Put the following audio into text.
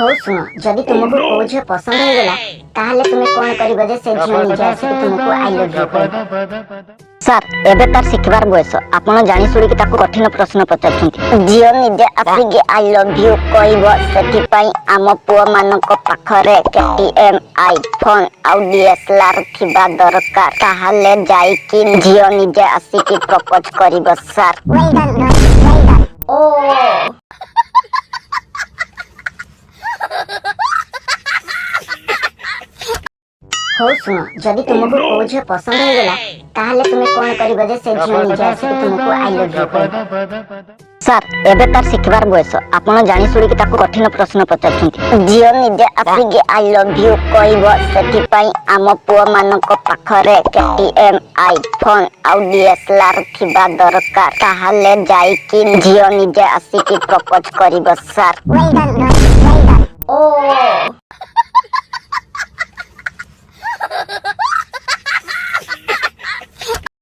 हो सुनो जदि तुमको कोई झील पसंद हो गला ताहले तुमे कोन करिबो जे से झील निजे आसी तुमको आई लव यू कहबो। सर एबे तार सिखबार बयस आपण जानि सुडी कि ताको कठिन प्रश्न पचारछंती झील निजे आसी कि आई लव यू कहबो सेति पई आम पुओ मानक पाखरे केटीएम आईफोन आउ डीएसएलआर थिबा दरकार ताहले जाई कि झील निजे आसी कि प्रपोज करिबो सर। वेल डन ओ हो सुनो जदि तुमको कोई झील पसंद हो गला ताहले तुमे कोन करिबो जे से झील निजे आसी तुमको आई लव यू कहबो। सर एबे तार सिखबार बयस आपण जानि सुडी कि ताको कठिन प्रश्न पचारछंती झील निजे आसी कि आई लव यू कहबो सेति पई आम पुओ मानक पाखरे केटीएम आईफोन आउ डीएसएलआर थिबा दरकार ताहले जाई कि झील निजे आसी कि प्रपोज करिबो सर। वेल डन ओ